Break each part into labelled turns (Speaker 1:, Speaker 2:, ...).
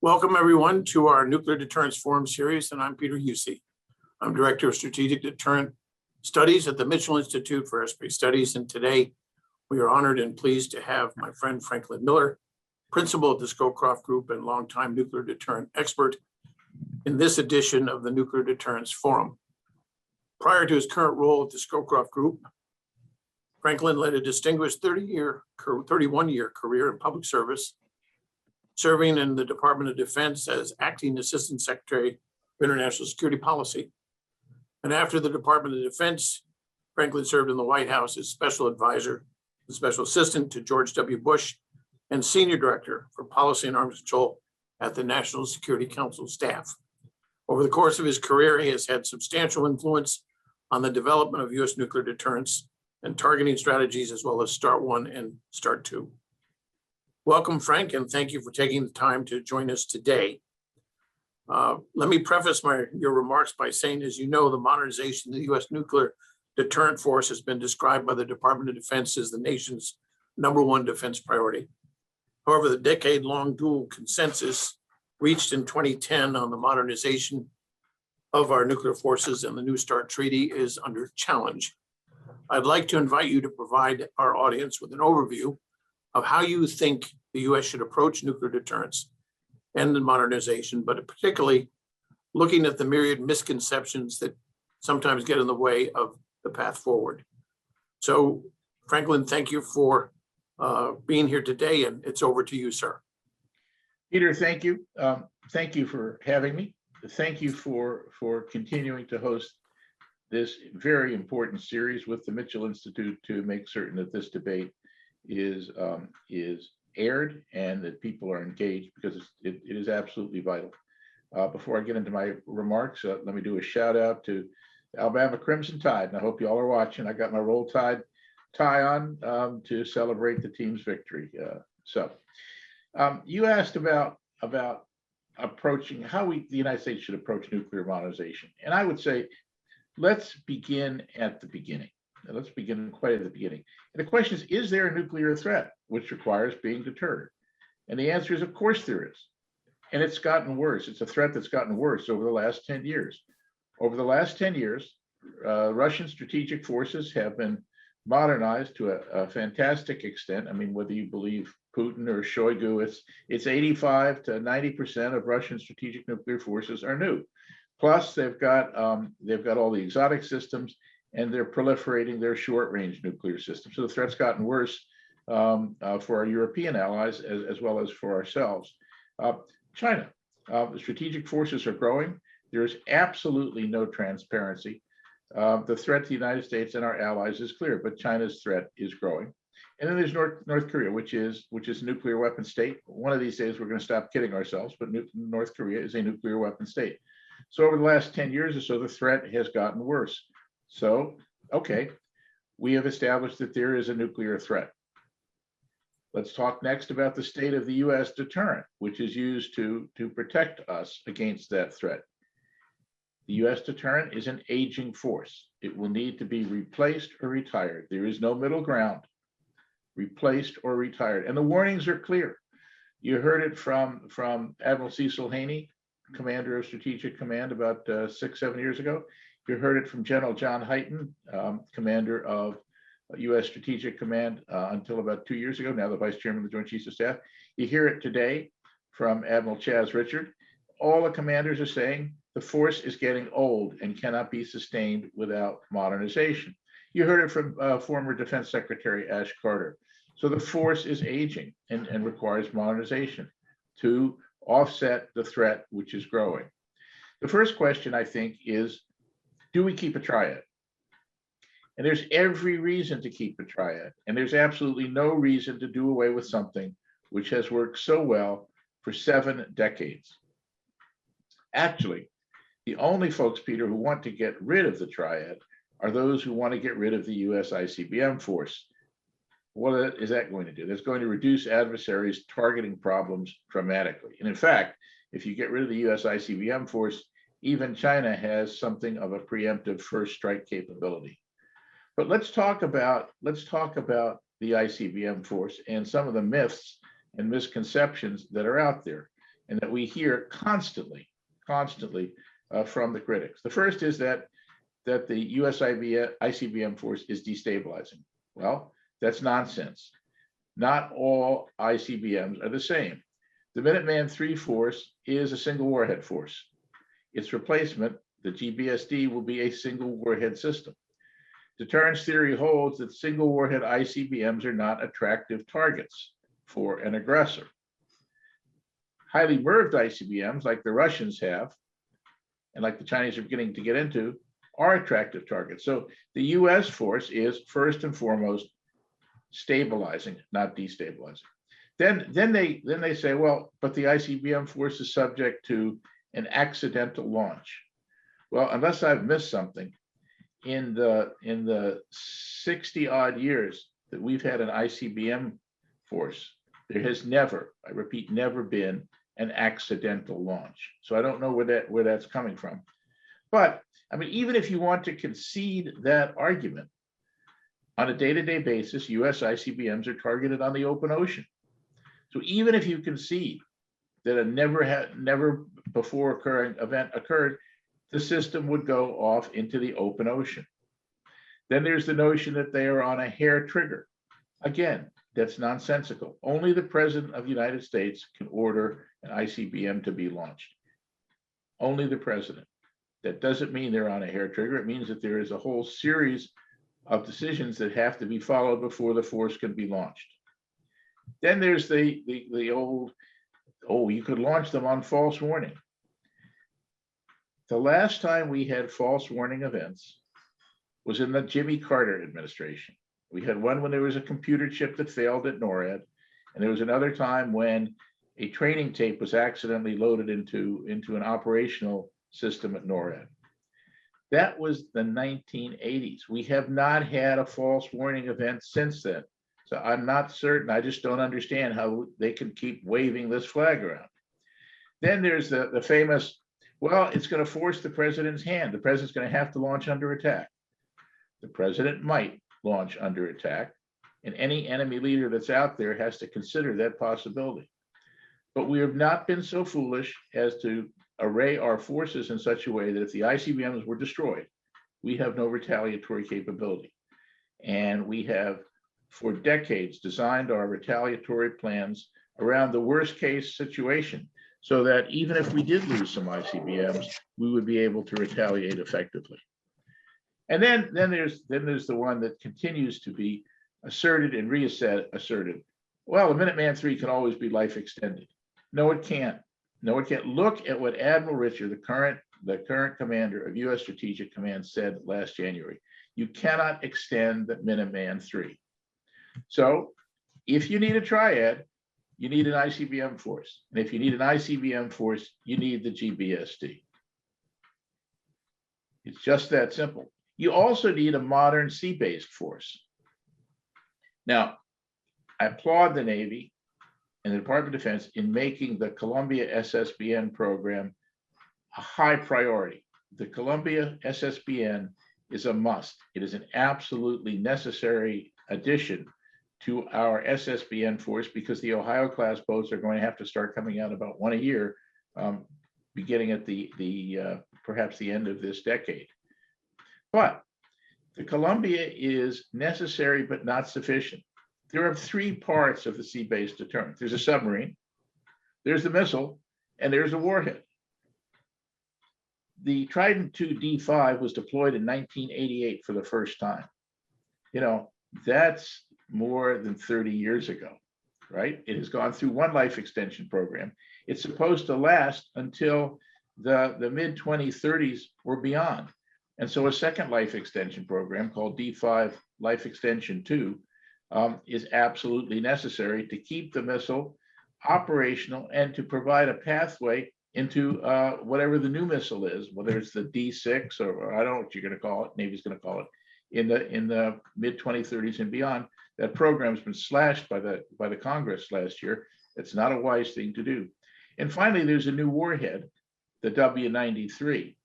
Speaker 1: Welcome everyone to our Nuclear Deterrence Forum series, and I'm Peter Huessy. I'm Director of Strategic Deterrent Studies at the Mitchell Institute for Aerospace Studies, and today we are honored and pleased to have my friend Franklin Miller, Principal at the Scowcroft Group and longtime nuclear deterrent expert, in this edition of the Nuclear Deterrence Forum. Prior to his current role at the Scowcroft Group, Franklin led a distinguished 31-year career in public service, serving in the Department of Defense as Acting Assistant Secretary of International Security Policy. And after the Department of Defense, Franklin served in the White House as Special Advisor and Special Assistant to George W. Bush and Senior Director for Policy and Arms Control at the National Security Council staff. Over the course of his career, he has had substantial influence on the development of U.S. nuclear deterrence and targeting strategies, as well as START 1 and START 2. Welcome, Frank, and thank you for taking the time to join us today. Let me preface your remarks by saying, as you know, the modernization of the U.S. nuclear deterrent force has been described by the Department of Defense as the nation's #1 defense priority. However, the decade-long dual consensus reached in 2010 on the modernization of our nuclear forces and the New START Treaty is under challenge. I'd like to invite you to provide our audience with an overview of how you think the U.S. should approach nuclear deterrence and the modernization, but particularly looking at the myriad misconceptions that sometimes get in the way of the path forward. So, Franklin, thank you for being here today, and it's over to you, sir.
Speaker 2: Peter, thank you. Thank you for having me. Thank you for continuing to host this very important series with the Mitchell Institute to make certain that this debate is aired and that people are engaged, because it is absolutely vital. Before I get into my remarks, let me do a shout out to Alabama Crimson Tide, and I hope you all are watching. I got my Roll Tide tie on to celebrate the team's victory. You asked about approaching how the United States should approach nuclear modernization, and I would say let's begin at the beginning. Let's begin quite at the beginning. And the question is there a nuclear threat which requires being deterred? And the answer is, of course there is. And it's gotten worse. It's a threat that's gotten worse over the last 10 years. Over the last 10 years, Russian strategic forces have been modernized to a fantastic extent. I mean, whether you believe Putin or Shoigu, it's 85 to 90% of Russian strategic nuclear forces are new. Plus, they've got all the exotic systems, and they're proliferating their short-range nuclear systems. So the threat's gotten worse for our European allies as well as for ourselves. China, the strategic forces are growing. There's absolutely no transparency. The threat to the United States and our allies is clear, but China's threat is growing. And then there's North Korea, which is a nuclear weapon state. One of these days we're going to stop kidding ourselves, but North Korea is a nuclear weapon state. So over the last 10 years or so, the threat has gotten worse. So, okay, we have established that there is a nuclear threat. Let's talk next about the state of the U.S. deterrent, which is used to protect us against that threat. The U.S. deterrent is an aging force. It will need to be replaced or retired. There is no middle ground, replaced or retired. And the warnings are clear. You heard it from Admiral Cecil Haney, Commander of Strategic Command, about 6-7 years ago. You heard it from General John Hyten, Commander of U.S. Strategic Command until about 2 years ago, now the Vice Chairman of the Joint Chiefs of Staff. You hear it today from Admiral Chaz Richard. All the commanders are saying the force is getting old and cannot be sustained without modernization. You heard it from former Defense Secretary Ash Carter. So the force is aging and requires modernization to offset the threat which is growing. The first question, I think, is, do we keep a triad? And there's every reason to keep a triad. And there's absolutely no reason to do away with something which has worked so well for 7 decades. Actually, the only folks, Peter, who want to get rid of the triad are those who want to get rid of the US ICBM force. What is that going to do? That's going to reduce adversaries' targeting problems dramatically. And in fact, if you get rid of the US ICBM force, even China has something of a preemptive first strike capability. But let's talk about the ICBM force and some of the myths and misconceptions that are out there. and that we hear constantly from the critics. The first is that the US ICBM force is destabilizing. Well, that's nonsense. Not all ICBMs are the same. The Minuteman III force is a single warhead force. Its replacement, the GBSD, will be a single warhead system. Deterrence theory holds that single warhead ICBMs are not attractive targets for an aggressor. Highly MIRVed ICBMs, like the Russians have, and like the Chinese are beginning to get into, are attractive targets. So the US force is first and foremost stabilizing, not destabilizing. Then they say, well, but the ICBM force is subject to an accidental launch. Well, unless I've missed something, in the 60 odd years that we've had an ICBM force, there has never, I repeat, never been an accidental launch. So I don't know where that's coming from. But I mean, even if you want to concede that argument, on a day-to-day basis, US ICBMs are targeted on the open ocean. So even if you concede that a never before occurring event occurred, the system would go off into the open ocean. Then there's the notion that they are on a hair trigger. Again, that's nonsensical. Only the President of the United States can order an ICBM to be launched. Only the President. That doesn't mean they're on a hair trigger. It means that there is a whole series of decisions that have to be followed before the force can be launched. Then there's the old, oh, you could launch them on false warning. The last time we had false warning events was in the Jimmy Carter administration. We had one when there was a computer chip that failed at NORAD, and there was another time when a training tape was accidentally loaded into an operational system at NORAD. That was the 1980s. We have not had a false warning event since then. So I'm not certain, I just don't understand how they can keep waving this flag around. Then there's the famous, well, it's going to force the president's hand. The president's going to have to launch under attack. The president might launch under attack, and any enemy leader that's out there has to consider that possibility. But we have not been so foolish as to array our forces in such a way that if the ICBMs were destroyed, we have no retaliatory capability. And we have, for decades, designed our retaliatory plans around the worst case situation, so that even if we did lose some ICBMs, we would be able to retaliate effectively. And then there's the one that continues to be asserted and reasserted. Well, the Minuteman III can always be life extended. No, it can't. No, it can't. Look at what Admiral Richard, the current commander of U.S. Strategic Command, said last January. You cannot extend the Minuteman III. So if you need a triad, you need an ICBM force. And if you need an ICBM force, you need the GBSD. It's just that simple. You also need a modern sea-based force. Now, I applaud the Navy and the Department of Defense in making the Columbia SSBN program a high priority. The Columbia SSBN is a must. It is an absolutely necessary addition to our SSBN force, because the Ohio class boats are going to have to start coming out about one a year, beginning at perhaps the end of this decade. But the Columbia is necessary but not sufficient. There are three parts of the sea-based deterrent. There's a submarine, there's the missile, and there's a warhead. The Trident II D5 was deployed in 1988 for the first time. You know, that's more than 30 years ago, right? It has gone through one life extension program. It's supposed to last until the mid-2030s or beyond. And so a second life extension program called D5 Life Extension 2 is absolutely necessary to keep the missile operational and to provide a pathway into whatever the new missile is, whether it's the D6 or I don't know what you're going to call it, Navy's going to call it, in the mid-2030s and beyond. That program's been slashed by the Congress last year. It's not a wise thing to do. And finally, there's a new warhead, the W93.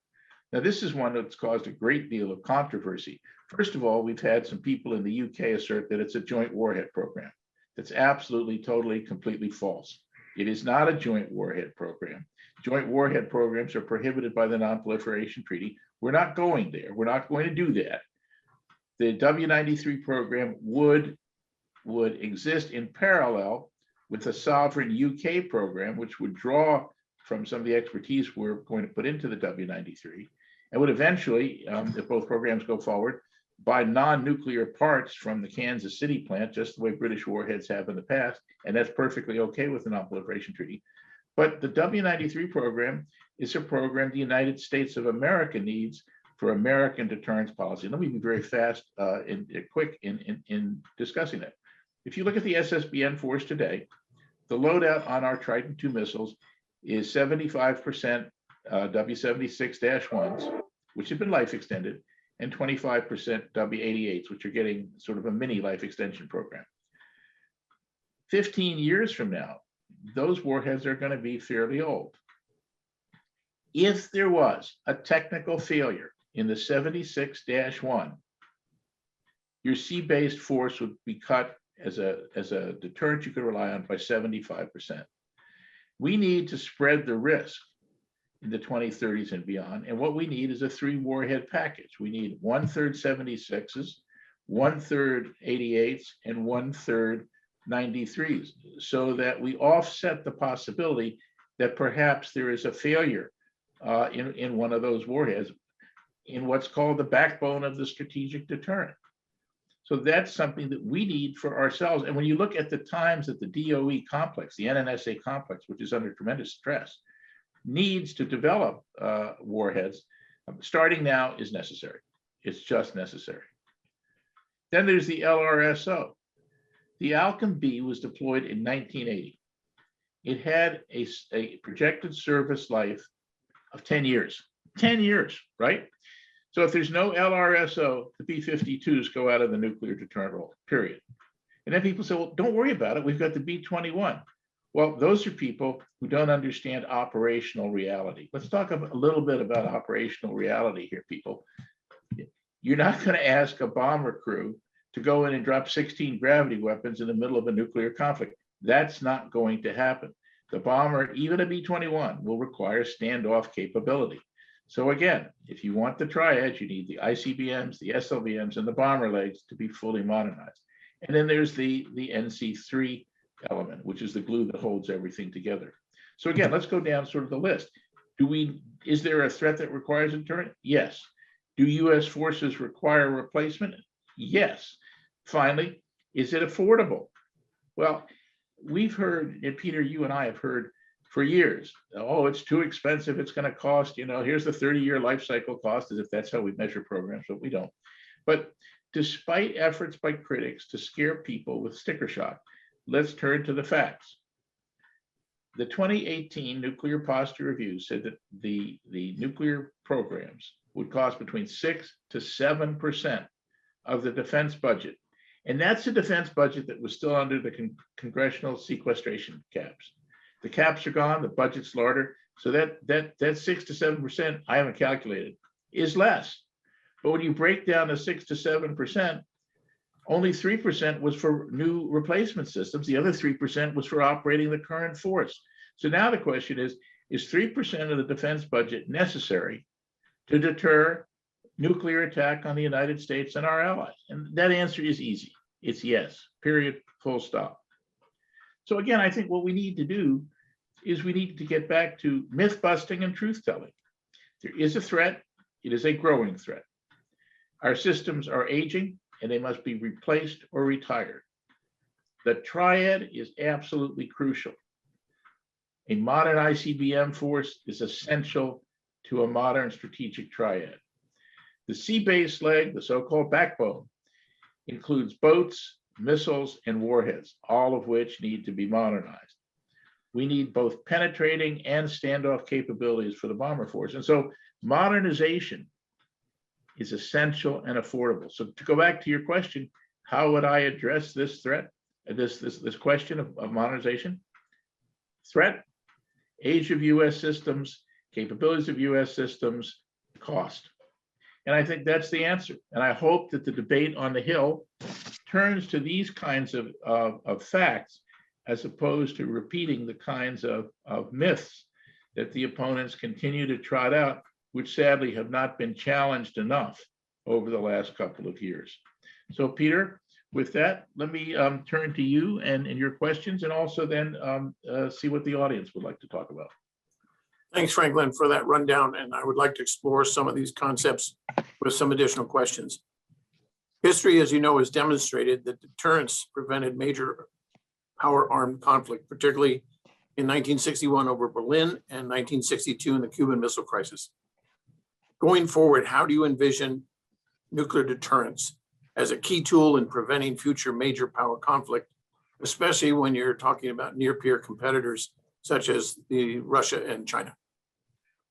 Speaker 2: Now, this is one that's caused a great deal of controversy. First of all, we've had some people in the UK assert that it's a joint warhead program. That's absolutely, totally, completely false. It is not a joint warhead program. Joint warhead programs are prohibited by the Non-Proliferation Treaty. We're not going there. We're not going to do that. The W93 program would exist in parallel with a sovereign UK program, which would draw from some of the expertise we're going to put into the W93, and would eventually, if both programs go forward, buy non-nuclear parts from the Kansas City plant, just the way British warheads have in the past, and that's perfectly okay with the Non-Proliferation Treaty. But the W93 program is a program the United States of America needs for American deterrence policy. Let me be very fast and quick in discussing that. If you look at the SSBN force today, the loadout on our Trident II missiles is 75% W76-1s, which have been life extended, and 25% W88s, which are getting sort of a mini life extension program. 15 years from now, those warheads are going to be fairly old. If there was a technical failure in the 76-1, your sea-based force would be cut as a deterrent you could rely on by 75%. We need to spread the risk in the 2030s and beyond. And what we need is a 3 warhead package. We need 1/3 76s, 1/3 88s, and 1/3 93s, so that we offset the possibility that perhaps there is a failure in one of those warheads in what's called the backbone of the strategic deterrent. So that's something that we need for ourselves. And when you look at the times that the DOE complex, the NNSA complex, which is under tremendous stress, needs to develop warheads, starting now is necessary. It's just necessary. Then there's the LRSO. The Alchem B was deployed in 1980. It had a projected service life of 10 years. 10 years, right? So if there's no LRSO, the B-52s go out of the nuclear deterrent role, period. And then people say, well, don't worry about it. We've got the B-21. Well, those are people who don't understand operational reality. Let's talk a little bit about operational reality here, people. You're not going to ask a bomber crew to go in and drop 16 gravity weapons in the middle of a nuclear conflict. That's not going to happen. The bomber, even a B-21, will require standoff capability. So again, if you want the triad, you need the ICBMs, the SLBMs, and the bomber legs to be fully modernized. And then there's the NC3 element, which is the glue that holds everything together. So again, let's go down sort of the list. Is there a threat that requires a deterrent? Yes. Do US forces require replacement? Yes. Finally, is it affordable? Well, we've heard, and Peter, you and I have heard for years, oh, it's too expensive, it's going to cost, here's the 30-year life cycle cost, as if that's how we measure programs, but we don't. But despite efforts by critics to scare people with sticker shock, let's turn to the facts. The 2018 Nuclear Posture Review said that the nuclear programs would cost between 6 to 7% of the defense budget. And that's a defense budget that was still under the congressional sequestration caps. The caps are gone, the budget's larger. So that 6 to 7%, I haven't calculated, is less. But when you break down the 6 to 7%, only 3% was for new replacement systems. The other 3% was for operating the current force. So now the question is 3% of the defense budget necessary to deter nuclear attack on the United States and our allies? And that answer is easy. It's yes, period, full stop. So again, I think what we need to do is we need to get back to myth busting and truth telling. There is a threat. It is a growing threat. Our systems are aging and they must be replaced or retired. The triad is absolutely crucial. A modern ICBM force is essential to a modern strategic triad. The sea-based leg, the so-called backbone, includes boats, missiles, and warheads, all of which need to be modernized. We need both penetrating and standoff capabilities for the bomber force. And so modernization is essential and affordable. So to go back to your question, how would I address this threat, this question of modernization? Threat, age of US systems, capabilities of US systems, cost. And I think that's the answer. And I hope that the debate on the Hill turns to these kinds of facts as opposed to repeating the kinds of myths that the opponents continue to trot out, which sadly have not been challenged enough over the last couple of years. So Peter, with that, let me turn to you and your questions, and also then see what the audience would like to talk about.
Speaker 1: Thanks, Franklin, for that rundown. And I would like to explore some of these concepts with some additional questions. History, as you know, has demonstrated that deterrence prevented major power armed conflict, particularly in 1961 over Berlin and 1962 in the Cuban Missile Crisis. Going forward, how do you envision nuclear deterrence as a key tool in preventing future major power conflict, especially when you're talking about near peer competitors such as Russia and China?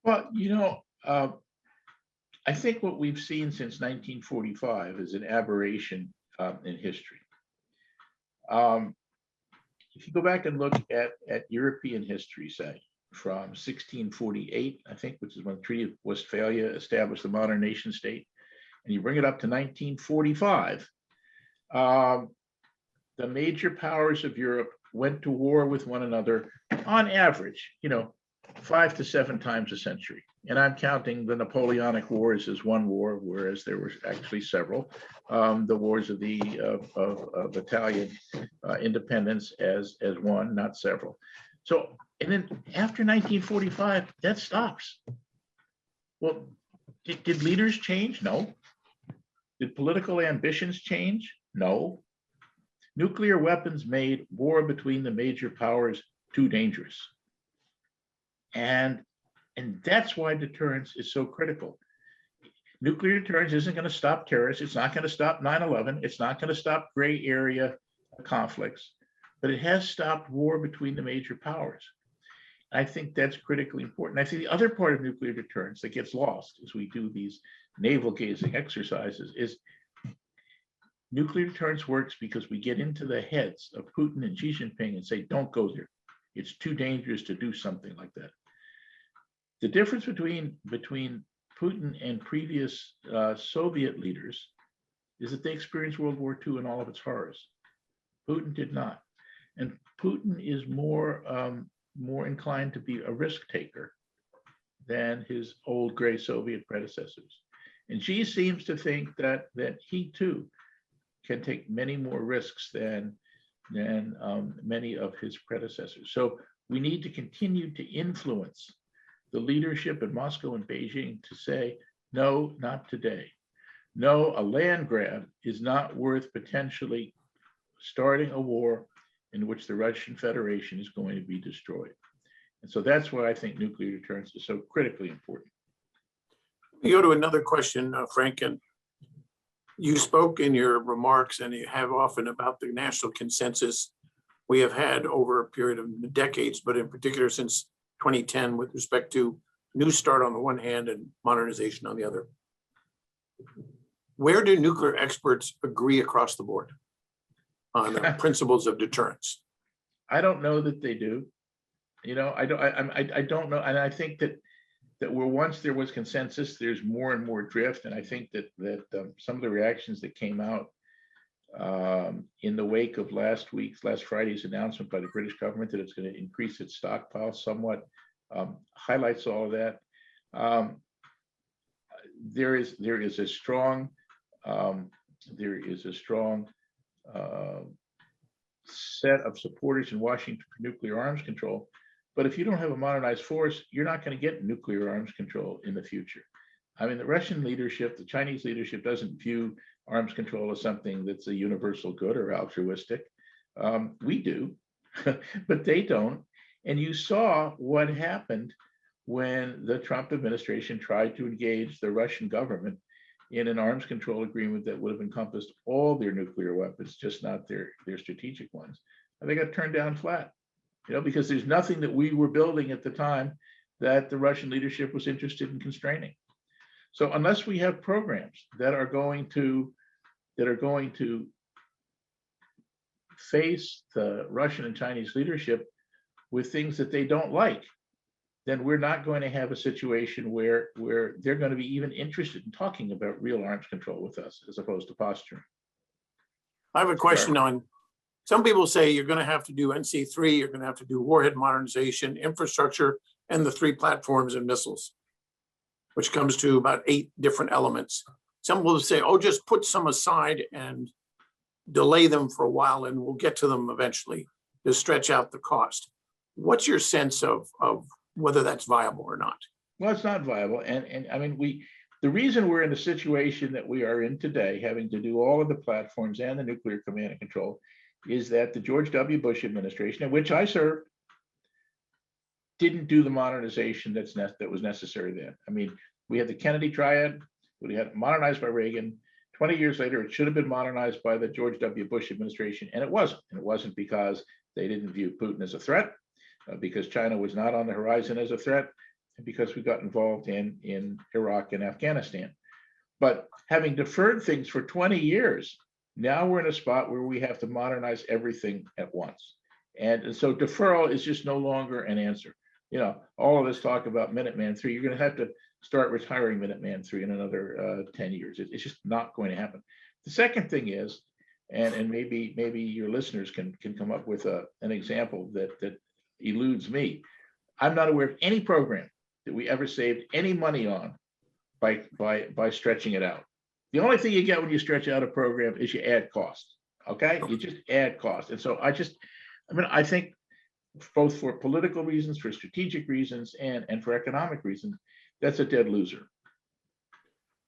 Speaker 2: Well, I think what we've seen since 1945 is an aberration in history. If you go back and look at European history, say, from 1648, I think, which is when the Treaty of Westphalia established the modern nation state, and you bring it up to 1945, the major powers of Europe went to war with one another on average, 5 to 7 times a century. And I'm counting the Napoleonic Wars as one war, whereas there were actually several. The wars of Italian independence as one, not several. So, and then after 1945, that stops. Well, did leaders change? No. Did political ambitions change? No. Nuclear weapons made war between the major powers too dangerous. And that's why deterrence is so critical. Nuclear deterrence isn't going to stop terrorists. It's not going to stop 9/11. It's not going to stop gray area conflicts, but it has stopped war between the major powers. And I think that's critically important. I think the other part of nuclear deterrence that gets lost as we do these navel gazing exercises is nuclear deterrence works because we get into the heads of Putin and Xi Jinping and say, don't go there. It's too dangerous to do something like that. The difference between Putin and previous Soviet leaders is that they experienced World War II and all of its horrors. Putin did not. And Putin is more inclined to be a risk taker than his old gray Soviet predecessors. And Xi seems to think that he too can take many more risks than many of his predecessors. So we need to continue to influence the leadership in Moscow and Beijing to say, no, not today. No, a land grab is not worth potentially starting a war in which the Russian Federation is going to be destroyed. And so that's why I think nuclear deterrence is so critically important.
Speaker 1: We go to another question, Frank, and you spoke in your remarks, and you have often, about the national consensus we have had over a period of decades, but in particular since 2010 with respect to New START on the one hand and modernization on the other. Where do nuclear experts agree across the board on the principles of deterrence?
Speaker 2: I don't know that they do. I don't know, and I think that where once there was consensus, there's more and more drift, and I think that some of the reactions that came out in the wake of last Friday's announcement by the British government that it's going to increase its stockpile somewhat highlights all of that. There is a strong set of supporters in Washington for nuclear arms control. But if you don't have a modernized force, you're not going to get nuclear arms control in the future. I mean, the Russian leadership, the Chinese leadership doesn't view arms control as something that's a universal good or altruistic. We do, but they don't. And you saw what happened when the Trump administration tried to engage the Russian government in an arms control agreement that would have encompassed all their nuclear weapons, just not their strategic ones. And they got turned down flat. Because there's nothing that we were building at the time that the Russian leadership was interested in constraining. So unless we have programs that are going to face the Russian and Chinese leadership with things that they don't like, then we're not going to have a situation where they're going to be even interested in talking about real arms control with us, as opposed to posturing.
Speaker 1: I have a question on Some people say you're going to have to do NC3, you're going to have to do warhead modernization, infrastructure, and the 3 platforms and missiles, which comes to about 8 different elements. Some will say, oh, just put some aside and delay them for a while and we'll get to them eventually to stretch out the cost. What's your sense of whether that's viable or not?
Speaker 2: Well, it's not viable. And I mean, the reason we're in the situation that we are in today, having to do all of the platforms and the nuclear command and control, is that the George W. Bush administration, in which I served, didn't do the modernization that was necessary then. I mean, we had the Kennedy triad, we had it modernized by Reagan. 20 years later, it should have been modernized by the George W. Bush administration, and it wasn't. And it wasn't because they didn't view Putin as a threat, because China was not on the horizon as a threat, and because we got involved in Iraq and Afghanistan. But having deferred things for 20 years, now we're in a spot where we have to modernize everything at once. And so deferral is just no longer an answer. You know, all of this talk about Minuteman III, you're going to have to start retiring Minuteman III in another 10 years. It's just not going to happen. The second thing is, and maybe your listeners can come up with an example that eludes me. I'm not aware of any program that we ever saved any money on by stretching it out. The only thing you get when you stretch out a program is you add costs. Okay, you just add costs. And so I think both for political reasons, for strategic reasons, and for economic reasons, that's a dead loser.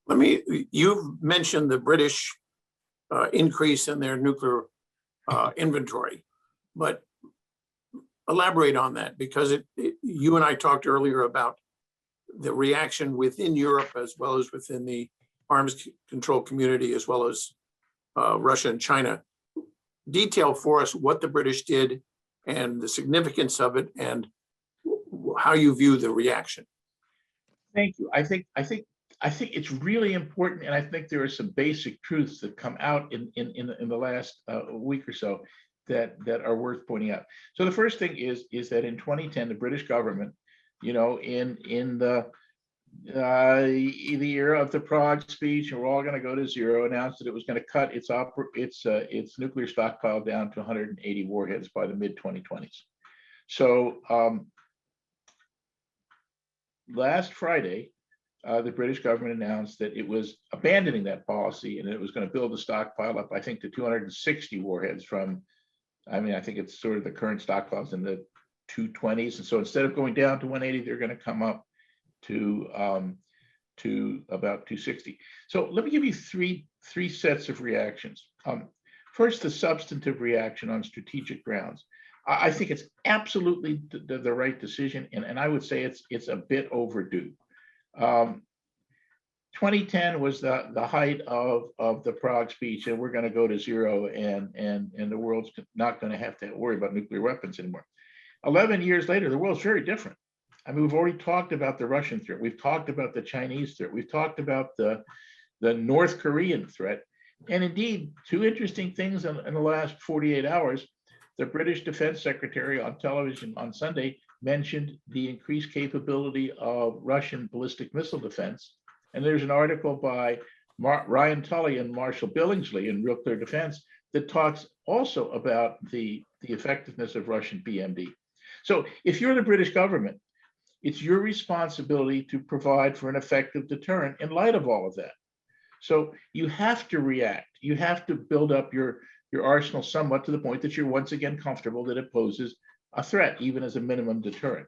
Speaker 1: You've mentioned the British increase in their nuclear inventory, but elaborate on that, because you and I talked earlier about the reaction within Europe as well as within the arms control community, as well as Russia and China. Detail for us what the British did and the significance of it and how you view the reaction.
Speaker 2: Thank you. I think it's really important, and I think there are some basic truths that come out in the last week or so that are worth pointing out. So the first thing is that in 2010, the British government, you know, in the era of the Prague speech, and we're all going to go to zero, announced that it was going to cut its nuclear stockpile down to 180 warheads by the mid-2020s. So last Friday, the British government announced that it was abandoning that policy and it was going to build the stockpile up, I think, to 260 warheads from, I think it's sort of the current stockpiles in the 220s. And so instead of going down to 180, they're going to come up to about 260. So let me give you three sets of reactions. First, the substantive reaction on strategic grounds. I think it's absolutely the right decision, and I would say it's a bit overdue. 2010 was the height of the Prague speech, and we're going to go to zero, and the world's not going to have to worry about nuclear weapons anymore. 11 years later, the world's very different. I mean, we've already talked about the Russian threat. We've talked about the Chinese threat. We've talked about the North Korean threat. And indeed, two interesting things in the last 48 hours. The British Defense Secretary on television on Sunday mentioned the increased capability of Russian ballistic missile defense. And there's an article by Ryan Tully and Marshall Billingsley in Real Clear Defense that talks also about the effectiveness of Russian BMD. So if you're the British government, it's your responsibility to provide for an effective deterrent in light of all of that. So you have to react. You have to build up your arsenal somewhat to the point that you're once again comfortable that it poses a threat, even as a minimum deterrent.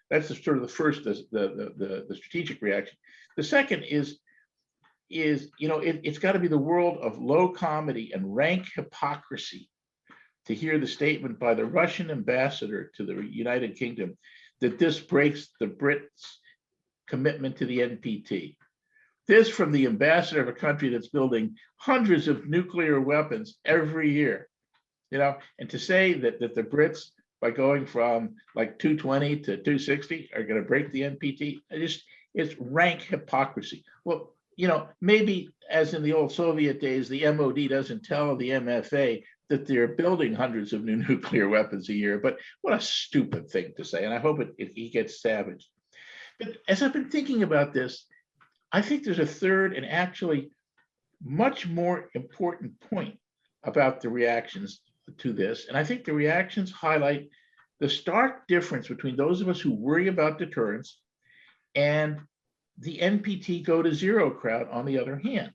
Speaker 2: That's sort of the first, the strategic reaction. The second is it's got to be the world of low comedy and rank hypocrisy to hear the statement by the Russian ambassador to the United Kingdom that this breaks the Brits' commitment to the NPT. This from the ambassador of a country that's building hundreds of nuclear weapons every year, and to say that the Brits, by going from like 220 to 260, are going to break the NPT, it's rank hypocrisy. Well, maybe as in the old Soviet days, the MOD doesn't tell the MFA that they're building hundreds of new nuclear weapons a year, but what a stupid thing to say. And I hope he gets savaged. But as I've been thinking about this, I think there's a third and actually much more important point about the reactions to this, and I think the reactions highlight the stark difference between those of us who worry about deterrence and the NPT go to zero crowd on the other hand.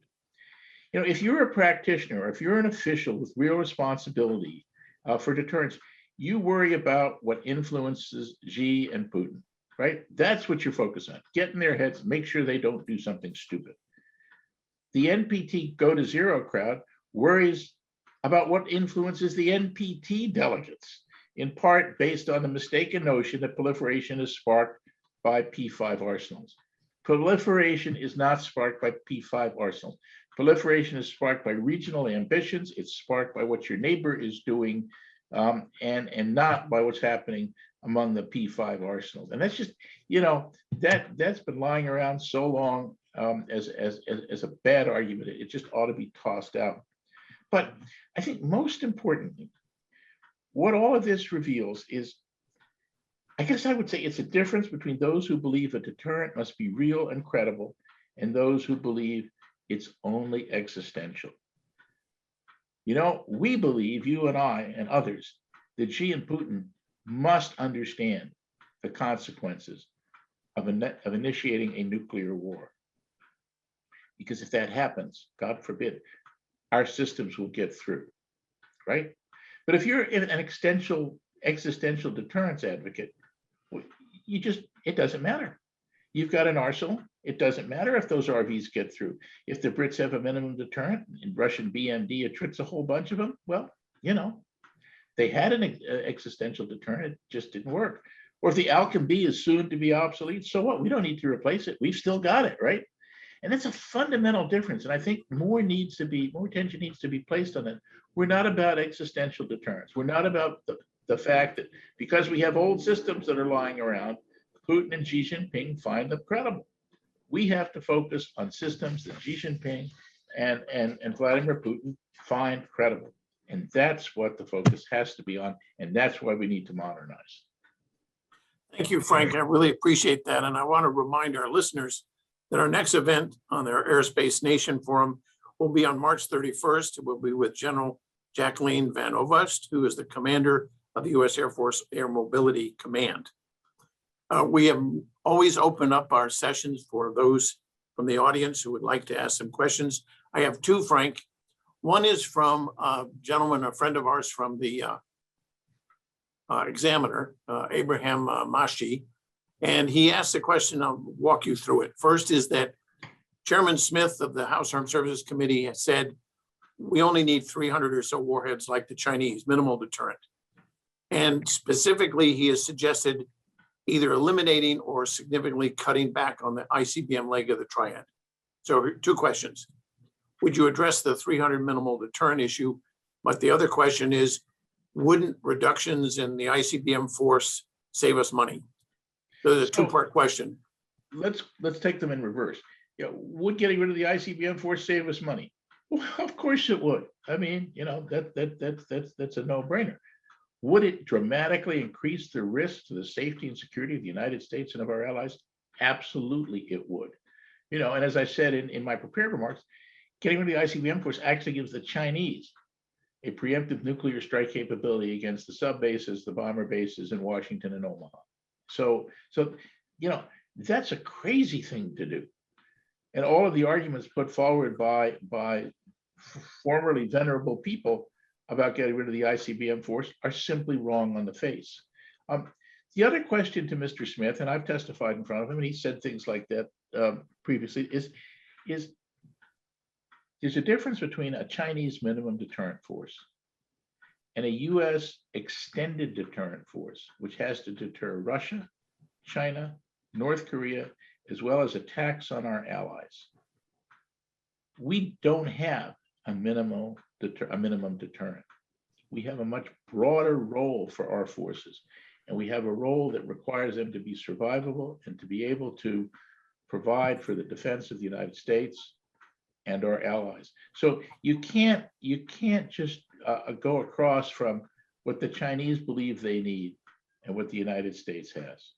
Speaker 2: If you're a practitioner or if you're an official with real responsibility for deterrence, you worry about what influences Xi and Putin, right? That's what you're focused on. Get in their heads, make sure they don't do something stupid. The NPT go to zero crowd worries about what influences the NPT delegates, in part based on the mistaken notion that proliferation is sparked by P5 arsenals. Proliferation is not sparked by P5 arsenals. Proliferation is sparked by regional ambitions. It's sparked by what your neighbor is doing, and not by what's happening among the P5 arsenals. And that's just, that's been lying around so long as a bad argument. It just ought to be tossed out. But I think most importantly, what all of this reveals is, I guess I would say it's a difference between those who believe a deterrent must be real and credible and those who believe it's only existential. We believe, you and I and others, that Xi and Putin must understand the consequences of initiating a nuclear war. Because if that happens, God forbid, our systems will get through, right? But if you're an existential deterrence advocate, it doesn't matter. You've got an arsenal. It doesn't matter if those RVs get through. If the Brits have a minimum deterrent and Russian BMD attrits a whole bunch of them, well, they had an existential deterrent. It just didn't work. Or if the Alchem B is soon to be obsolete, so what? We don't need to replace it. We've still got it, right? And it's a fundamental difference. And I think more attention needs to be placed on it. We're not about existential deterrence. We're not about the fact that because we have old systems that are lying around, Putin and Xi Jinping find them credible. We have to focus on systems that Xi Jinping and Vladimir Putin find credible. And that's what the focus has to be on. And that's why we need to modernize.
Speaker 1: Thank you, Frank. I really appreciate that. And I want to remind our listeners that our next event on their Aerospace Nation Forum will be on March 31st. It will be with General Jacqueline Van Ovest, who is the commander of the U.S. Air Force Air Mobility Command. We have always opened up our sessions for those from the audience who would like to ask some questions. I have two, Frank. One is from a gentleman, a friend of ours from the Examiner, Abraham Mashi, and he asked a question. I'll walk you through it. First is that Chairman Smith of the House Armed Services Committee has said, we only need 300 or so warheads like the Chinese, minimal deterrent. And specifically, he has suggested either eliminating or significantly cutting back on the ICBM leg of the triad. So two questions. Would you address the 300 minimal deterrent issue? But the other question is, wouldn't reductions in the ICBM force save us money? So there's a two-part question.
Speaker 2: Let's take them in reverse. Would getting rid of the ICBM force save us money? Well, of course it would. I mean, that's a no-brainer. Would it dramatically increase the risk to the safety and security of the United States and of our allies? Absolutely, it would. And as I said in my prepared remarks, getting rid of the ICBM force actually gives the Chinese a preemptive nuclear strike capability against the sub bases, the bomber bases in Washington and Omaha. So that's a crazy thing to do. And all of the arguments put forward by formerly venerable people about getting rid of the ICBM force are simply wrong on the face. The other question to Mr. Smith, and I've testified in front of him, and he said things like that previously, is there's a difference between a Chinese minimum deterrent force and a US extended deterrent force, which has to deter Russia, China, North Korea, as well as attacks on our allies. We don't have a minimum deterrent. We have a much broader role for our forces, and we have a role that requires them to be survivable and to be able to provide for the defense of the United States and our allies. So you can't just go across from what the Chinese believe they need and what the United States has,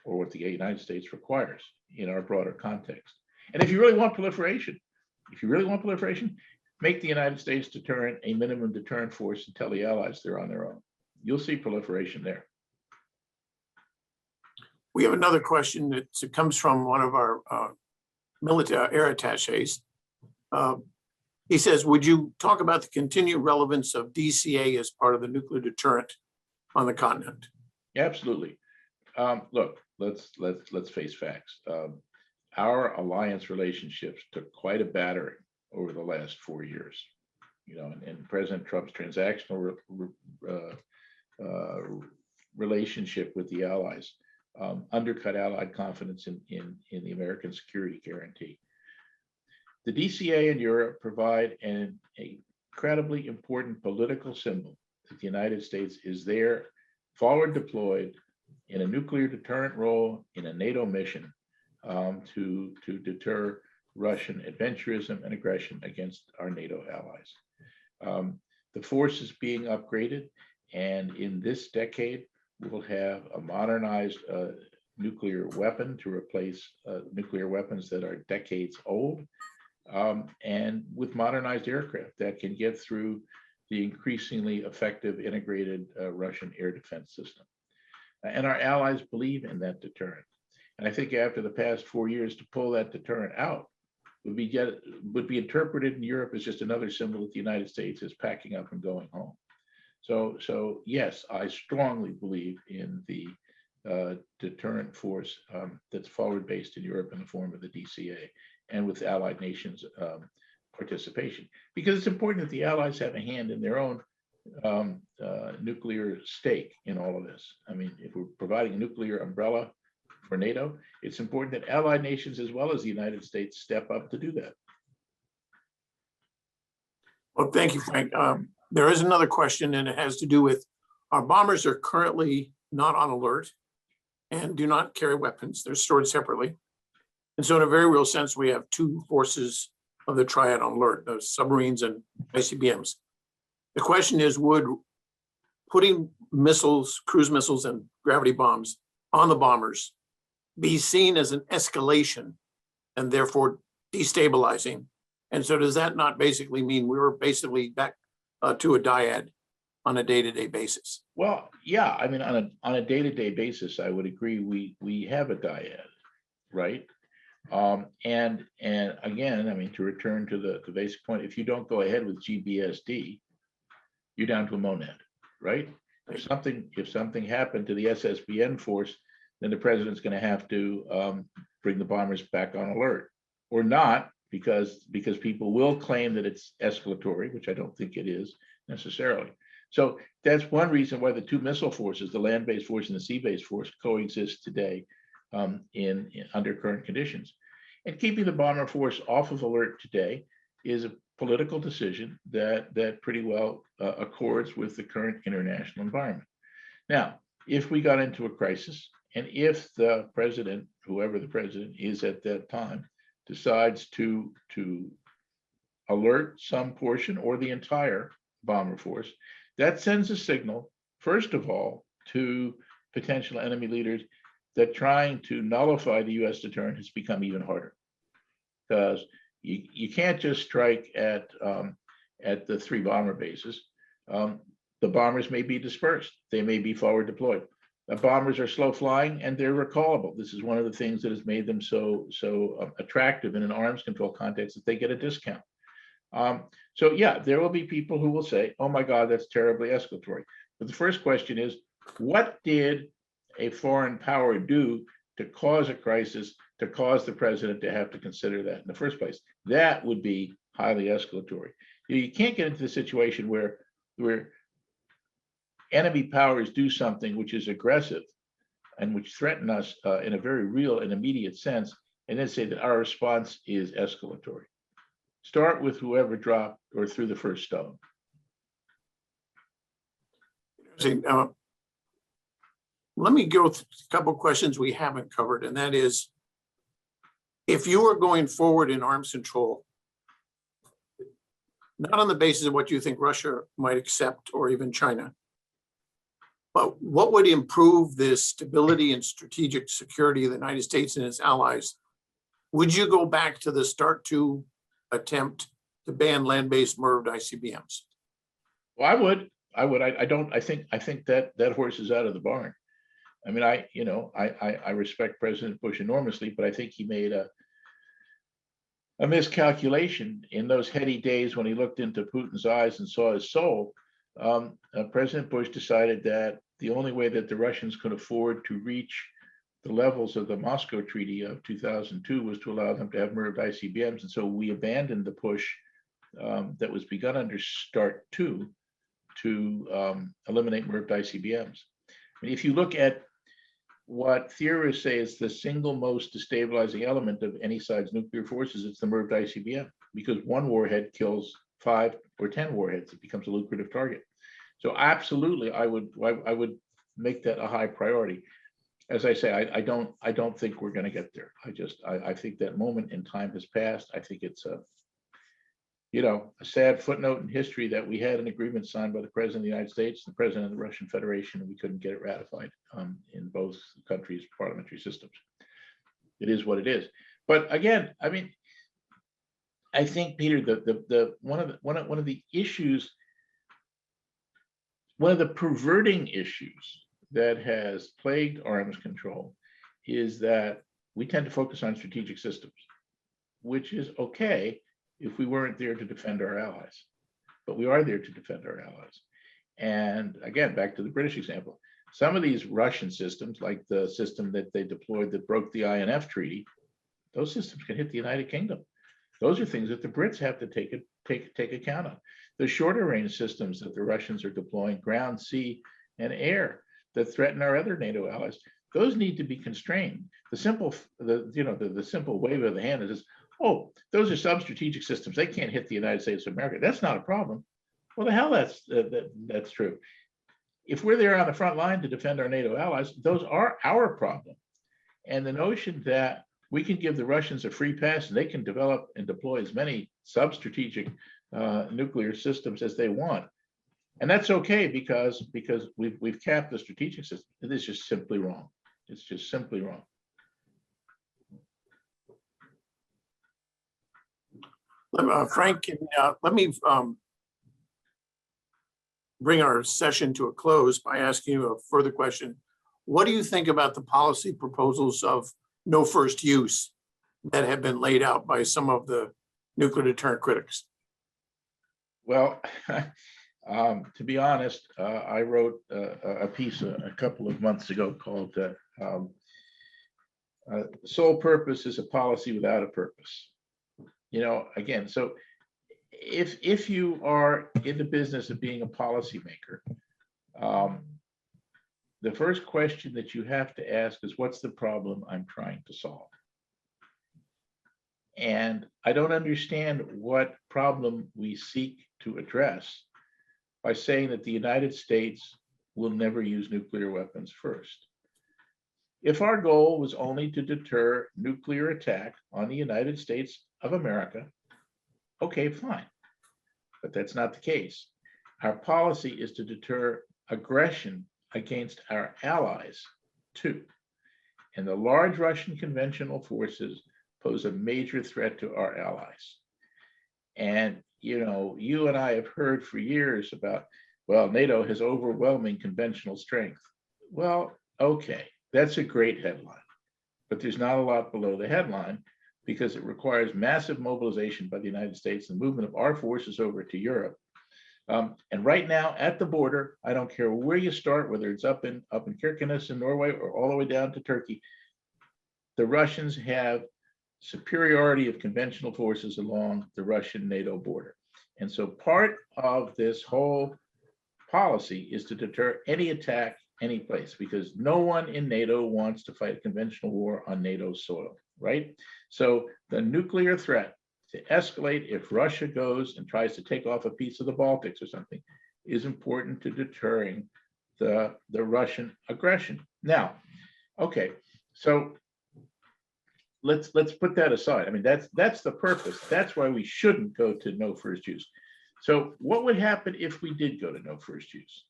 Speaker 2: or what the United States requires in our broader context. And if you really want proliferation, make the United States deterrent a minimum deterrent force and tell the allies they're on their own. You'll see proliferation there.
Speaker 1: We have another question that comes from one of our military air attaches. He says, would you talk about the continued relevance of DCA as part of the nuclear deterrent on the continent?
Speaker 2: Absolutely. Look, let's face facts. Our alliance relationships took quite a battering over the last 4 years. You know, and President Trump's transactional relationship with the allies undercut Allied confidence in the American security guarantee. The DCA in Europe provide an incredibly important political symbol that the United States is there, forward deployed in a nuclear deterrent role in a NATO mission to deter Russian adventurism and aggression against our NATO allies. The force is being upgraded, and in this decade, we'll have a modernized nuclear weapon to replace nuclear weapons that are decades old, and with modernized aircraft that can get through the increasingly effective integrated Russian air defense system. And our allies believe in that deterrent. And I think after the past 4 years, to pull that deterrent out would be interpreted in Europe as just another symbol that the United States is packing up and going home. So yes, I strongly believe in the deterrent force that's forward based in Europe in the form of the DCA and with allied nations participation, because it's important that the allies have a hand in their own nuclear stake in all of this. I mean, if we're providing a nuclear umbrella for NATO, it's important that allied nations as well as the United States step up to do that.
Speaker 1: Well, thank you, Frank. There is another question, and it has to do with our bombers are currently not on alert and do not carry weapons. They're stored separately. And so in a very real sense, we have two forces of the triad on alert, those submarines and ICBMs. The question is, would putting missiles, cruise missiles and gravity bombs on the bombers be seen as an escalation and therefore destabilizing? And so does that not basically mean we were basically back to a dyad on a day-to-day basis?
Speaker 2: Well, yeah, I mean, on a day-to-day basis, I would agree we have a dyad, right? And again, I mean, to return to the basic point, if you don't go ahead with GBSD, you're down to a monad, right? If something happened to the SSBN force, then the president's going to have to bring the bombers back on alert, or not, because people will claim that it's escalatory, which I don't think it is necessarily. So that's one reason why the two missile forces, the land-based force and the sea-based force, coexist today in under current conditions. And keeping the bomber force off of alert today is a political decision that pretty well accords with the current international environment. Now, if we got into a crisis, and if the president, whoever the president is at that time, decides to alert some portion or the entire bomber force, that sends a signal, first of all, to potential enemy leaders that trying to nullify the US deterrent has become even harder. Because you can't just strike at the 3 bomber bases. The bombers may be dispersed. They may be forward deployed. The bombers are slow flying and they're recallable. This is one of the things that has made them so attractive in an arms control context, that they get a discount. So yeah, there will be people who will say, oh my God, that's terribly escalatory. But the first question is, what did a foreign power do to cause a crisis, to cause the president to have to consider that in the first place? That would be highly escalatory. You can't get into the situation where enemy powers do something which is aggressive and which threaten us in a very real and immediate sense, and then say that our response is escalatory. Start with whoever dropped or threw the first stone.
Speaker 1: Let me go through a couple of questions we haven't covered, and that is, if you are going forward in arms control, not on the basis of what you think Russia might accept or even China, but what would improve the stability and strategic security of the United States and its allies? Would you go back to the START 2 attempt to ban land-based MIRV ICBMs?
Speaker 2: Well, I think that horse is out of the barn. I mean, I respect President Bush enormously, but I think he made a miscalculation in those heady days when he looked into Putin's eyes and saw his soul. President Bush decided that the only way that the Russians could afford to reach the levels of the Moscow Treaty of 2002 was to allow them to have MIRV ICBMs. And so we abandoned the push that was begun under START 2 to eliminate MIRV ICBMs. I mean, if you look at what theorists say is the single most destabilizing element of any side's nuclear forces, it's the MIRV ICBM, because one warhead kills 5 or 10 warheads. It becomes a lucrative target. So absolutely, I would make that a high priority. As I say, I don't think we're going to get there. I think that moment in time has passed. I think it's a sad footnote in history that we had an agreement signed by the President of the United States and the President of the Russian Federation, and we couldn't get it ratified in both countries' parliamentary systems. It is what it is. But again, I mean, I think, Peter, one of the issues, one of the perverting issues that has plagued arms control is that we tend to focus on strategic systems, which is okay if we weren't there to defend our allies, but we are there to defend our allies. And again, back to the British example, some of these Russian systems, like the system that they deployed that broke the INF Treaty, those systems can hit the United Kingdom. Those are things that the Brits have to take account of. The shorter range systems that the Russians are deploying, ground, sea, and air, that threaten our other NATO allies, those need to be constrained. The simple wave of the hand is, oh, those are sub-strategic systems. They can't hit the United States of America. That's not a problem. Well, the hell that's true. If we're there on the front line to defend our NATO allies, those are our problem. And the notion that we can give the Russians a free pass and they can develop and deploy as many sub-strategic nuclear systems as they want, and that's okay because we've capped the strategic system. It is just simply wrong. It's just simply wrong.
Speaker 1: Frank, let me bring our session to a close by asking you a further question. What do you think about the policy proposals of no first use that have been laid out by some of the nuclear deterrent critics?
Speaker 2: Well, to be honest, I wrote a piece a couple of months ago called "Sole Purpose is a Policy Without a Purpose." Again, so if you are in the business of being a policymaker, the first question that you have to ask is, what's the problem I'm trying to solve? And I don't understand what problem we seek to address by saying that the United States will never use nuclear weapons first. If our goal was only to deter nuclear attack on the United States of America, okay, fine. But that's not the case. Our policy is to deter aggression against our allies too. And the large Russian conventional forces pose a major threat to our allies. And you and I have heard for years about, well, NATO has overwhelming conventional strength. Well, okay, that's a great headline, but there's not a lot below the headline, because it requires massive mobilization by the United States and movement of our forces over to Europe. And right now at the border, I don't care where you start, whether it's up in Kirkenes in Norway or all the way down to Turkey, the Russians have superiority of conventional forces along the Russian NATO border. And so part of this whole policy is to deter any attack any place, because no one in NATO wants to fight a conventional war on NATO soil, right? So the nuclear threat to escalate if Russia goes and tries to take off a piece of the Baltics or something is important to deterring the Russian aggression. Now, okay, so let's put that aside. I mean, that's the purpose. That's why we shouldn't go to no first use. So what would happen if we did go to no first use?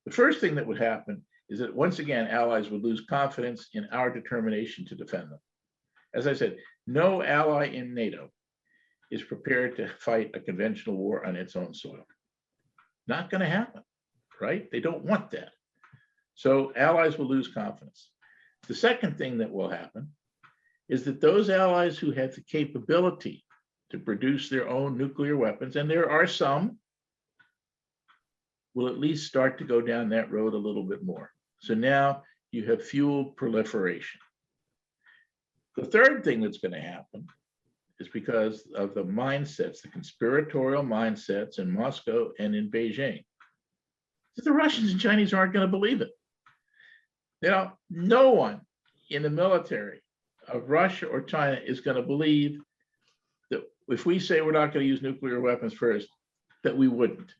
Speaker 2: The first thing that would happen is that once again, allies would lose confidence in our determination to defend them. As I said, no ally in NATO is prepared to fight a conventional war on its own soil. Not going to happen, right? They don't want that. So allies will lose confidence. The second thing that will happen is that those allies who have the capability to produce their own nuclear weapons, and there are some, will at least start to go down that road a little bit more. So now you have fuel proliferation. The third thing that's going to happen is because of the mindsets, the conspiratorial mindsets in Moscow and in Beijing, that the Russians and Chinese aren't going to believe it. You know, no one in the military of Russia or China is going to believe that if we say we're not going to use nuclear weapons first, that we wouldn't,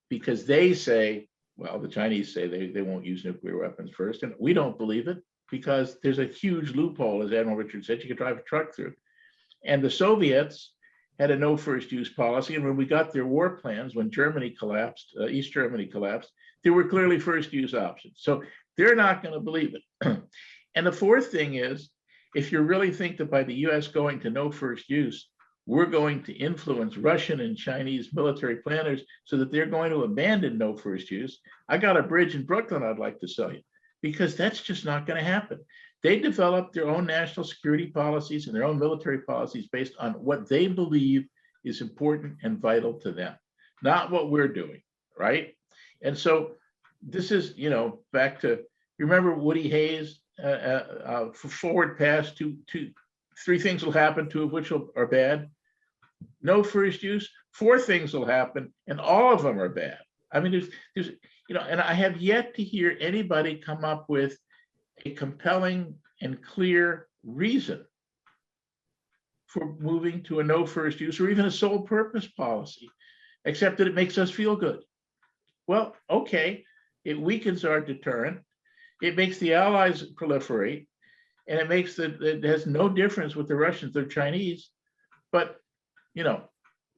Speaker 2: because they say, well, the Chinese say they won't use nuclear weapons first, and we don't believe it because there's a huge loophole, as Admiral Richard said, you could drive a truck through. And the Soviets had a no first use policy, and when we got their war plans, when Germany collapsed, East Germany collapsed, there were clearly first use options. So they're not going to believe it. And the fourth thing is, if you really think that by the US going to no first use, we're going to influence Russian and Chinese military planners so that they're going to abandon no first use, I got a bridge in Brooklyn I'd like to sell you, because that's just not going to happen. They develop their own national security policies and their own military policies based on what they believe is important and vital to them, not what we're doing, right? And so this is, you know, back to, remember Woody Hayes, forward past, three things will happen, two of which are bad. No first use, four things will happen, and all of them are bad. I mean, there's, you know, and I have yet to hear anybody come up with a compelling and clear reason for moving to a no first use or even a sole purpose policy, except that it makes us feel good. Well, okay, it weakens our deterrent. It makes the allies proliferate, and it makes it has no difference with the Russians or Chinese, but, you know,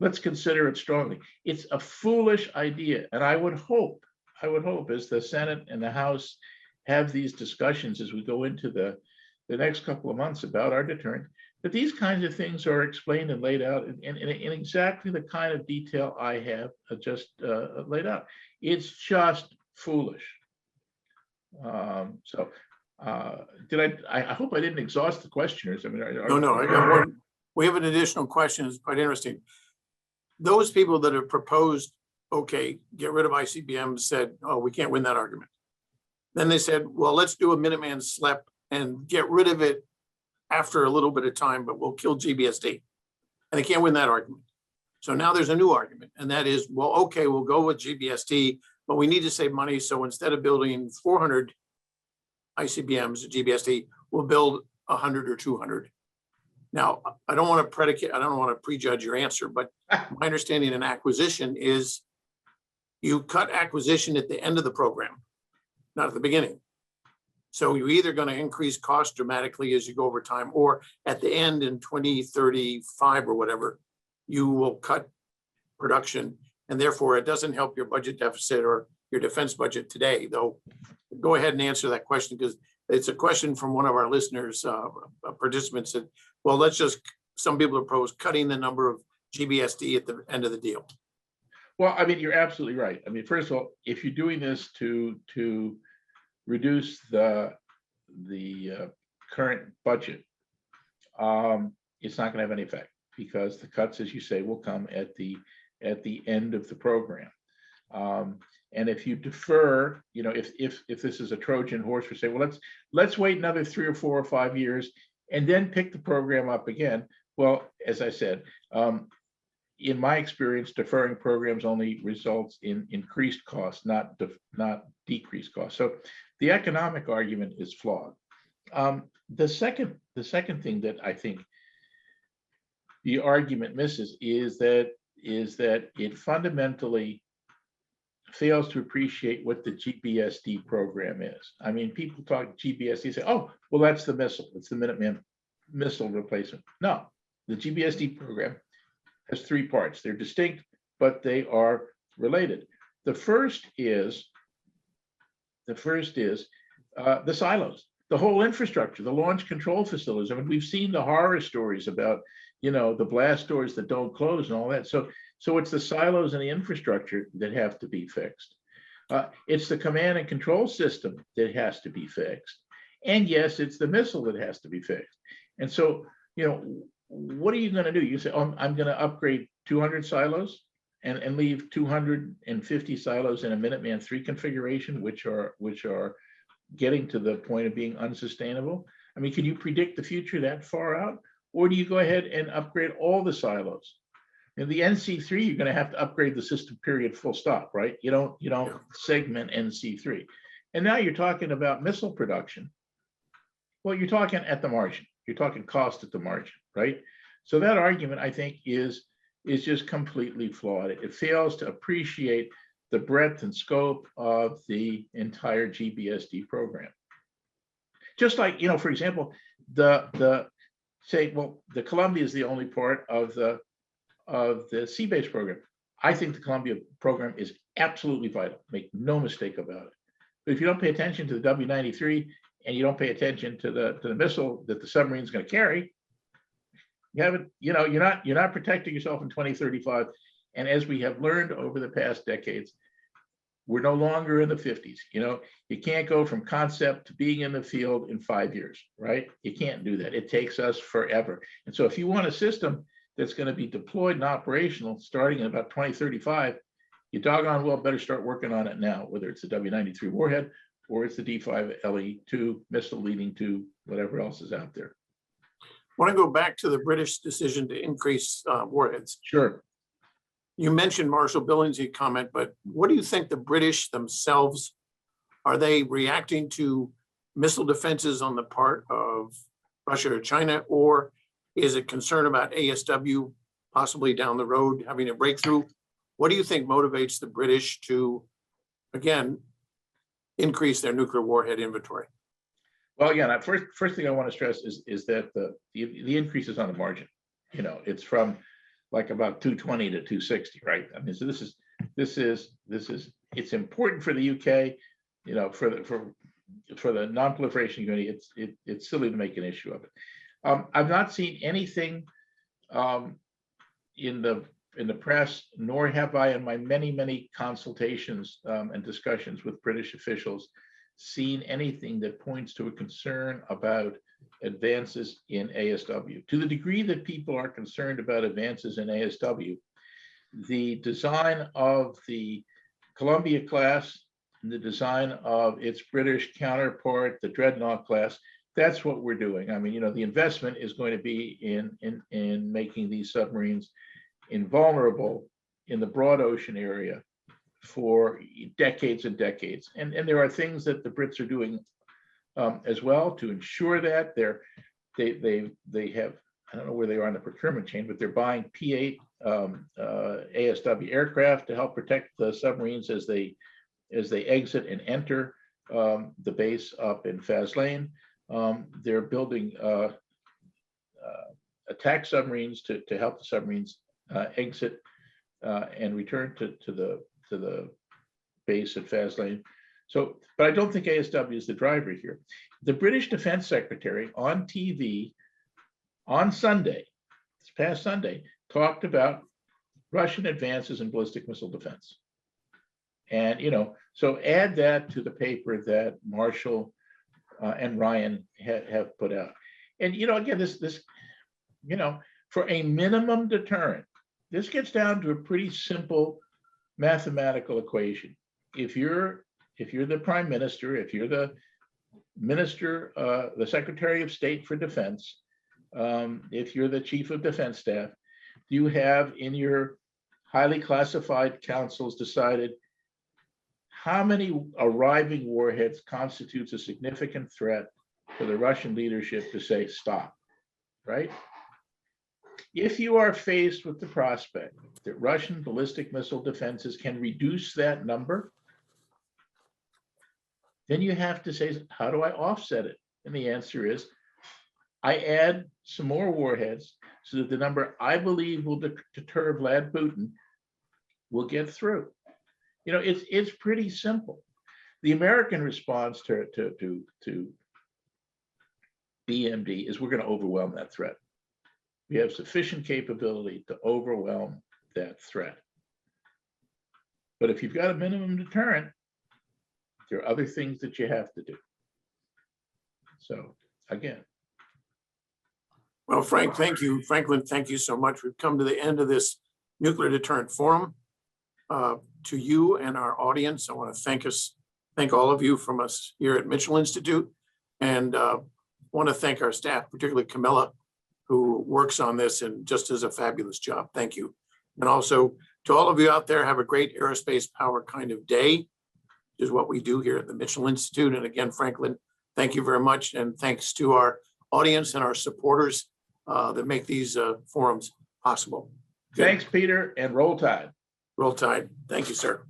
Speaker 2: let's consider it strongly. It's a foolish idea, and I would hope as the Senate and the House have these discussions as we go into the next couple of months about our deterrent, that these kinds of things are explained and laid out in exactly the kind of detail I have just laid out. It's just foolish. I hope I didn't exhaust the questioners. I mean,
Speaker 1: No, I got one. We have an additional question. It's quite interesting. Those people that have proposed, okay, get rid of ICBM, said, oh, we can't win that argument. Then they said, well, let's do a Minuteman SLEP and get rid of it after a little bit of time, but we'll kill GBSD. And they can't win that argument. So now there's a new argument, and that is, well, okay, we'll go with GBSD, but we need to save money. So instead of building 400 ICBMs at GBSD, we'll build 100 or 200. Now, I don't want to prejudge your answer, but my understanding in acquisition is you cut acquisition at the end of the program, not at the beginning. So you're either going to increase cost dramatically as you go over time, or at the end in 2035 or whatever, you will cut production. And therefore, it doesn't help your budget deficit or your defense budget today, though. Go ahead and answer that question, because it's a question from one of our listeners, participants that, well, some people propose cutting the number of GBSD at the end of the deal.
Speaker 2: Well, I mean, you're absolutely right. I mean, first of all, if you're doing this to reduce the current budget, it's not going to have any effect, because the cuts, as you say, will come at the end of the program. And if you defer, you know, if this is a Trojan horse, we say, well, let's wait another 3 or 4 or 5 years and then pick the program up again. Well, as I said, in my experience, deferring programs only results in increased costs, not decreased costs. So the economic argument is flawed. The second thing that I think the argument misses is that it fundamentally fails to appreciate what the GBSD program is. I mean, people talk GBSD, say, oh, well, that's the missile. It's the Minuteman missile replacement. No, the GBSD program has 3 parts. They're distinct, but they are related. The first is the silos. the whole infrastructure, the launch control facilities. I mean, we've seen the horror stories about, the blast doors that don't close and all that. So it's the silos and the infrastructure that have to be fixed. It's the command and control system that has to be fixed. And yes, it's the missile that has to be fixed. And so, what are you going to do? You say, oh, I'm going to upgrade 200 silos and leave 250 silos in a Minuteman III configuration, which are getting to the point of being unsustainable. I mean, can you predict the future that far out? Or do you go ahead and upgrade all the silos? In the NC3, you're going to have to upgrade the system, period, full stop, right? You don't segment NC3. And now you're talking about missile production. Well, you're talking at the margin. You're talking cost at the margin, right? So that argument, I think, is just completely flawed. It fails to appreciate the breadth and scope of the entire GBSD program. Just like, for example, the Columbia is the only part of the sea-based program. I think the Columbia program is absolutely vital. Make no mistake about it. But if you don't pay attention to the W-93 and you don't pay attention to the missile that the submarine is going to carry, you're not protecting yourself in 2035. And as we have learned over the past decades, we're no longer in the 50s. You can't go from concept to being in the field in 5 years, right? You can't do that. It takes us forever. And so if you want a system that's going to be deployed and operational starting in about 2035, you doggone well better start working on it now, whether it's the W-93 warhead or it's the D5LE2 missile leading to whatever else is out there.
Speaker 1: I want to go back to the British decision to increase warheads.
Speaker 2: Sure.
Speaker 1: You mentioned Marshall Billingsley comment, but what do you think the British themselves, are they reacting to missile defenses on the part of Russia or China, or is it concern about ASW possibly down the road having a breakthrough? What do you think motivates the British to, again, increase their nuclear warhead inventory?
Speaker 2: Well, again, first thing I want to stress is that the increase is on the margin. It's from like about 220 to 260, right? I mean, so this is it's important for the UK, for the non-proliferation community. It's silly to make an issue of it. I've not seen anything in the press, nor have I in my many consultations and discussions with British officials seen anything that points to a concern about advances in ASW. To the degree that people are concerned about advances in ASW, the design of the Columbia class, and the design of its British counterpart, the Dreadnought class, that's what we're doing. I mean, the investment is going to be in making these submarines invulnerable in the broad ocean area for decades and decades. And there are things that the Brits are doing as well to ensure that they have, I don't know where they are on the procurement chain, but they're buying P-8 ASW aircraft to help protect the submarines as they exit and enter the base up in Faslane. They're building attack submarines to help the submarines exit and return to the base at Faslane. So, but I don't think ASW is the driver here. The British Defense Secretary on TV on Sunday, this past Sunday, talked about Russian advances in ballistic missile defense. And, so add that to the paper that Marshall and Ryan have put out. And, again, this for a minimum deterrent, this gets down to a pretty simple mathematical equation. If you're the prime minister, if you're the minister, the secretary of state for defense, if you're the chief of defense staff, you have in your highly classified councils decided how many arriving warheads constitutes a significant threat to the Russian leadership to say stop, right? If you are faced with the prospect that Russian ballistic missile defenses can reduce that number, then you have to say, how do I offset it? And the answer is, I add some more warheads so that the number I believe will deter Vlad Putin will get through. It's pretty simple. The American response to BMD is we're going to overwhelm that threat. We have sufficient capability to overwhelm that threat. But if you've got a minimum deterrent, there are other things that you have to do. So again.
Speaker 1: Well, Frank, thank you. Franklin, thank you so much. We've come to the end of this nuclear deterrent forum. To you and our audience, I want to thank all of you from us here at Mitchell Institute, and want to thank our staff, particularly Camilla, who works on this and just does a fabulous job. Thank you. And also to all of you out there, have a great aerospace power kind of day, which is what we do here at the Mitchell Institute. And again, Franklin, thank you very much. And thanks to our audience and our supporters that make these forums possible. Good.
Speaker 2: Thanks, Peter, and roll tide.
Speaker 1: Roll Tide. Thank you, sir.